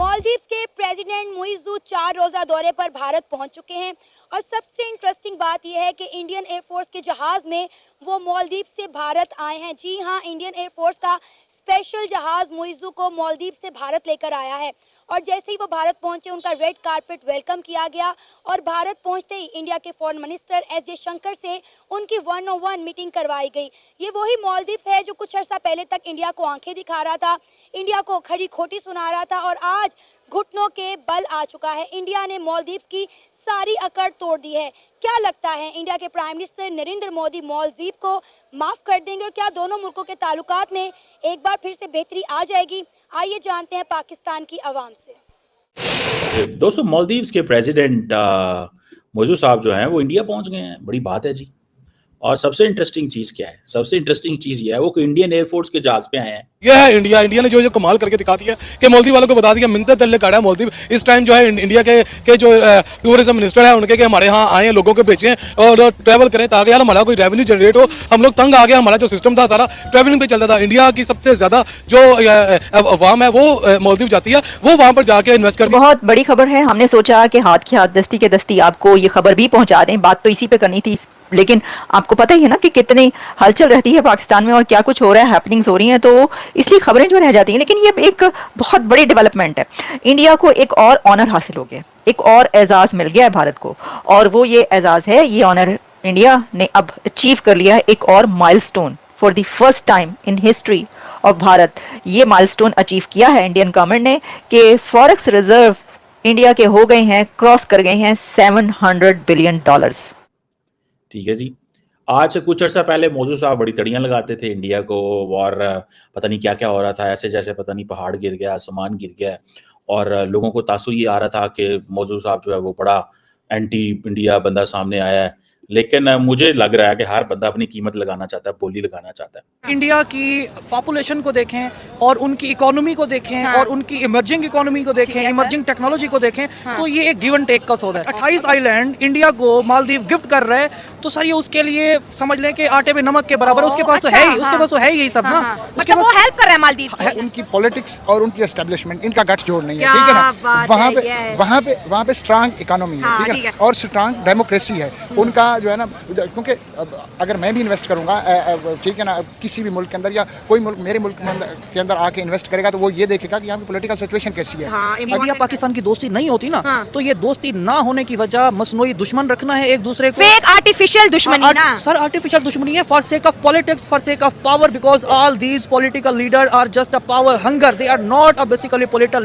मालदीव्स के प्रेसिडेंट मुइज़्ज़ू 4 रोज़ा दौरे पर भारत पहुंच चुके हैं और सबसे इंटरेस्टिंग बात यह है कि इंडियन एयरफोर्स के जहाज़ में वो मालदीव से भारत आए हैं। जी हां, इंडियन एयरफोर्स का स्पेशल जहाज़ मुइज़्ज़ू को मालदीव से भारत लेकर आया है और जैसे ही वो भारत पहुंचे उनका रेड कारपेट वेलकम किया गया और भारत पहुंचते ही इंडिया के फॉरेन मिनिस्टर एस जयशंकर से उनकी 101 मीटिंग करवाई गई। ये वही मालदीव्स है जो कुछ अर्सा पहले तक इंडिया को आंखें दिखा रहा था, इंडिया को खड़ी खोटी सुना रहा था और आज घुटनों के बल आ चुका है। इंडिया ने मालदीव्स की सारी अकड़ तोड़ दी है। क्या लगता है, इंडिया के प्राइम मिनिस्टर नरेंद्र मोदी मालदीव को माफ कर देंगे और क्या दोनों मुल्कों के ताल्लुकात में एक बार फिर से बेहतरी आ जाएगी? आइए जानते हैं पाकिस्तान की आवाम से। दोस्तों, मालदीव्स के प्रेसिडेंट मौजूद साहब जो हैं वो इंडिया पहुंच गए हैं, बड़ी बात है जी। और सबसे इंटरेस्टिंग चीज़ क्या है? सबसे इंटरेस्टिंग चीज़ ये है वो कि इंडियन एयरफोर्स के जहाज पे आए हैं। यह है इंडिया ने जो कमाल करके दिखा दिया कि मालदीव वालों को बता दिया, मिन्नत तल्ले काटा है मालदीव। इस टाइम जो है इंडिया के जो टूरिज्म मिनिस्टर है उनके हमारे यहाँ आए हैं, लोगों को भेजें और ट्रैवल करें ताकि यार हमारा कोई रेवेन्यू जनरेट हो। हम लोग तंग आ गए, हमारा जो सिस्टम था सारा ट्रैवलिंग पे चलता था। इंडिया की सबसे ज़्यादा जो अवाम है वो मालदीव जाती है, वो वहाँ पर जाके इन्वेस्ट कर। बहुत बड़ी खबर है, हमने सोचा कि हाथ की हाथ दस्ती के दस्ती आपको ये खबर भी पहुँचा दें। बात तो इसी पे करनी थी, लेकिन आपको पता ही है ना कि कितनी हलचल रहती है पाकिस्तान में और क्या कुछ हो रहा है, हैपनिंग्स हो रही हैं, तो इसलिए खबरें जो रह जाती हैं। लेकिन ये एक बहुत बड़ी डेवलपमेंट है। इंडिया को एक और ऑनर हासिल हो गया, एक और एजाज मिल गया है भारत को, और वो ये एजाज है, ये ऑनर इंडिया ने अब अचीव कर लिया है एक और milestone. For the first time in history of Bharat ये माइलस्टोन अचीव किया है इंडियन गवर्नमेंट ने कि फॉरेक्स रिजर्व इंडिया के हो गए हैं, क्रॉस कर गए हैं $700 बिलियन। ठीक है जी। आज से कुछ अर्सा पहले मौजूद साहब बड़ी तड़ियाँ लगाते थे इंडिया को और पता नहीं क्या क्या हो रहा था, ऐसे जैसे पता नहीं पहाड़ गिर गया, आसमान गिर गया और लोगों को तासुर ये आ रहा था कि मौजूद साहब जो है वो बड़ा एंटी इंडिया बंदा सामने आया है। लेकिन मुझे लग रहा है कि हर बंदा अपनी कीमत लगाना चाहता है, बोली लगाना चाहता है। इंडिया की पॉपुलेशन को देखें और उनकी इकोनॉमी को देखें और उनकी इमर्जिंग इकोनॉमी को देखें, इमर्जिंग टेक्नोलॉजी को देखें, तो ये एक गिव एंड टेक का सौदा है। 28 आइलैंड इंडिया को मालदीव गिफ्ट कर रहे हैं, तो सर ये उसके लिए समझ लें कि आटे में नमक के बराबर। उसके पास तो है ही, उसके पास तो है ही यही सब ना। मतलब वो हेल्प कर रहा है मालदीव को। उनकी पॉलिटिक्स और उनकी एस्टेब्लिशमेंट, इनका गठ जोड़ नहीं है, ठीक है ना। वहाँ पे स्ट्रांग इकोनॉमी है, ठीक है, और स्ट्रांग डेमोक्रेसी है उनका जो है ना। क्योंकि अगर मैं भी इन्वेस्ट करूंगा, ठीक है ना, किसी भी मुल्क के अंदर या कोई मुल्क मेरे मुल्क के अंदर आके इन्वेस्ट करेगा तो वो ये देखेगा कि यहाँ की पॉलिटिकल सिचुएशन कैसी है। इंडिया पाकिस्तान की दोस्ती नहीं होती ना, तो ये दोस्ती ना होने की वजह मसनूई दुश्मन रखना है एक दूसरे को, फेक आर्टिफिशियल दुश्मनी ना सर। आर्टिफिशियल दुश्मनी है for sake of politics, for sake of power, because all these political leader are just a power hunger, they are not a basically political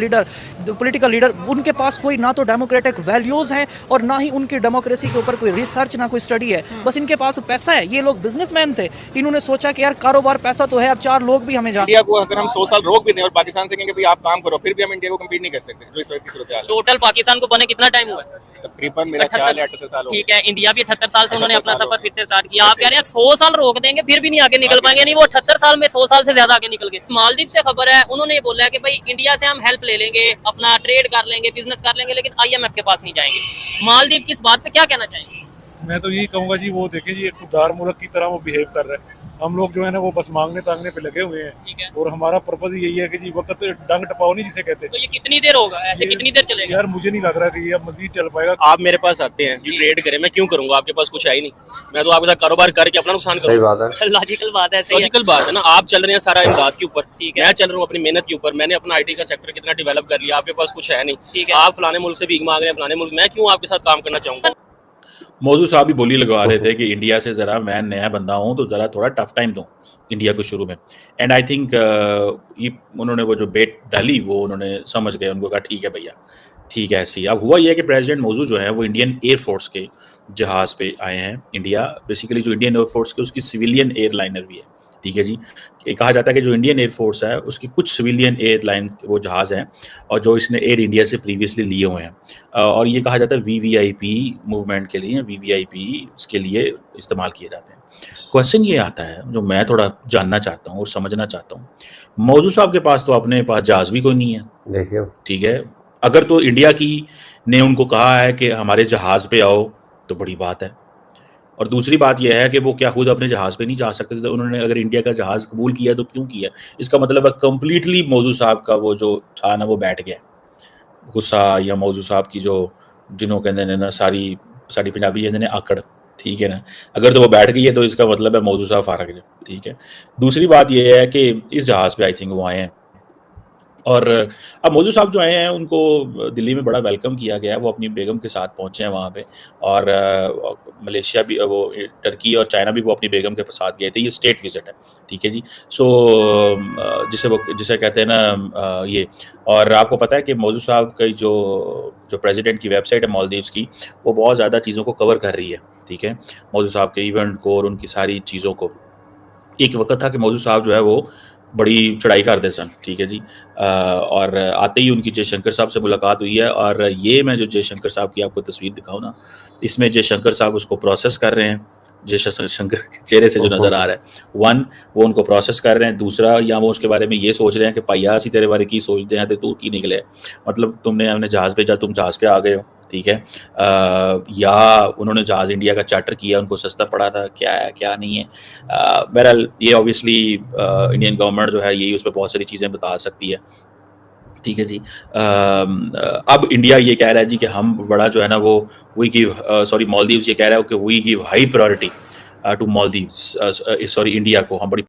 leader. उनके पास कोई ना तो डेमोक्रेटिक वैल्यूज हैं और ना ही उनकी डेमोक्रेसी के ऊपर कोई रिसर्च, ना कोई स्टडी है। बस इनके पास पैसा है। ये लोग बिजनेसमैन थे, इन्होंने सोचा कि यार कारोबार पैसा तो है, अब 4 लोग भी हमें इंडिया को अगर हम 100 साल रोक भी दें और पाकिस्तान से कहेंगे भाई आप काम करो, फिर भी हम इंडिया को कम्पीट नहीं कर सकते जो इस वक्त की सूरत हाल है। टोटल पाकिस्तान को बने कितना टाइम हुआ है? तकरीबन मेरा ख्याल है 78 साल हो गए। ठीक है, इंडिया भी 78 साल से उन्होंने अपना सफर फिर से स्टार्ट किया। आप कह रहे हैं 100 साल रोक देंगे फिर भी नहीं आगे निकल पाएंगे? नहीं, वो 78 साल में 100 साल से ज्यादा आगे निकल गए। मालदीव से खबर है, उन्होंने बोला है कि भाई इंडिया से हम हेल्प ले लेंगे, अपना ट्रेड कर लेंगे, बिजनेस कर लेंगे, लेकिन IMF के पास नहीं जाएंगे। मालदीव किस बात पे क्या कहना चाहेंगे? मैं तो यही कहूँगा जी, वो देखें जी, एक खुददार मुल्क की तरह वो बिहेव कर रहे हैं। हम लोग जो है ना वो बस मांगने तांगने पे लगे हुए हैं और हमारा पर्पज यही है कि जी वक्त डंग टपाओ नहीं जिसे कहते। तो ये कितनी देर होगा, ऐसे कितनी देर चलेगा? यार मुझे नहीं लग रहा कि ये अब मजीद चल पाएगा। आप मेरे पास आते हैं जी ट्रेड करें, मैं क्यों करूंगा? आपके पास कुछ है ही नहीं, मैं तो आपके साथ कारोबार करके अपना नुकसान करूंगा। सही बात है, लॉजिकल बात है, लॉजिकल बात है ना। आप चल रहे हैं सारा इमदाद के ऊपर, ठीक है, मैं चल रहा हूँ अपनी मेहनत के ऊपर। मैंने अपना IT का सेक्टर कितना डेवलप कर लिया, आपके पास कुछ है नहीं, ठीक है। आप फलाने मुल्क से भीख मांग रहे हैं, फलाने मुल्क, मैं क्यों आपके साथ काम करना चाहूंगा? मौजूद साहब भी बोली लगवा रहे थे कि इंडिया से ज़रा मैं नया बंदा हूँ तो ज़रा थोड़ा टफ टाइम दूँ इंडिया को शुरू में। एंड आई थिंक ये उन्होंने वो जो बेट डाली वो उन्होंने समझ गए, उनको कहा ठीक है भैया, ठीक है ऐसी। अब हुआ ये है कि प्रेसिडेंट मौजूद जो है वो इंडियन एयरफोर्स के जहाज़ पे आए हैं। इंडिया बेसिकली जो इंडियन एयरफोर्स के उसकी सिविलियन एयरलाइनर भी है, ठीक है जी। ये कहा जाता है कि जो इंडियन एयरफोर्स है उसकी कुछ सिविलियन एयरलाइन वो जहाज़ हैं और जो इसने एयर इंडिया से प्रीवियसली लिए हुए हैं, और ये कहा जाता है VVIP मूवमेंट के लिए, VVIP इसके लिए इस्तेमाल किए जाते हैं। क्वेश्चन ये आता है जो मैं थोड़ा जानना चाहता हूँ और समझना चाहता हूँ, मौजूद साहब के पास तो अपने पास जहाज़ भी कोई नहीं है, देखिए, ठीक है। अगर तो इंडिया की ने उनको कहा है कि हमारे जहाज़ पे आओ तो बड़ी बात है, और दूसरी बात यह है कि वो क्या खुद अपने जहाज़ पे नहीं जा सकते थे? तो उन्होंने अगर इंडिया का जहाज़ कबूल किया तो क्यों किया? इसका मतलब है कम्प्लीटली मौजूद साहब का वो जो था ना वो बैठ गया। गुस्सा या मौजू साहब की जो जिन्हों कहते हैं ना सारी पंजाबी कहते हैं आकड़, ठीक है ना, अगर तो वो बैठ गई है तो इसका मतलब है मौजू साहब फारग है, ठीक है। दूसरी बात ये है कि इस जहाज़ पे आई थिंक वो आए हैं और अब मौजू साहब जो आए हैं उनको दिल्ली में बड़ा वेलकम किया गया है, वो अपनी बेगम के साथ पहुँचे हैं वहाँ पे और मलेशिया भी वो टर्की और चाइना भी वो अपनी बेगम के साथ गए थे, ये स्टेट विजिट है, ठीक है जी। सो जिसे कहते हैं ना ये, और आपको पता है कि मौजू साहब की जो प्रेसिडेंट की वेबसाइट है मालदीव्स की, वो बहुत ज़्यादा चीज़ों को कवर कर रही है, ठीक है, मौजू साहब के इवेंट को और उनकी सारी चीज़ों को। एक वक्त था कि मौजू साहब जो है वो बड़ी चढ़ाई करते सन, ठीक है जी। और आते ही उनकी जयशंकर साहब से मुलाकात हुई है और ये मैं जो जयशंकर साहब की आपको तस्वीर दिखाऊं ना, इसमें जयशंकर साहब उसको प्रोसेस कर रहे हैं, जयशंकर के चेहरे से जो नज़र आ रहा है, वन वो उनको प्रोसेस कर रहे हैं, दूसरा या वो उसके बारे में ये सोच रहे हैं कि पाइया असी तेरे बारे की सोचते हैं तो तू की निकले, मतलब तुमने हमने जहाज़ भेजा, तुम जहाज़ पे आ गए हो, ठीक है। या उन्होंने जहाज़ इंडिया का चार्टर किया, उनको सस्ता पड़ा था, क्या है क्या नहीं है। बहरहाल ये ऑब्वियसली इंडियन गवर्नमेंट जो है यही उस पर बहुत सारी चीज़ें बता सकती है, ठीक है जी। अब इंडिया ये कह रहा है जी कि हम बड़ा जो है ना वो वी गिव मालदीव्स ये कह रहा है कि we give high priority to Maldives, sorry India को हम बड़ी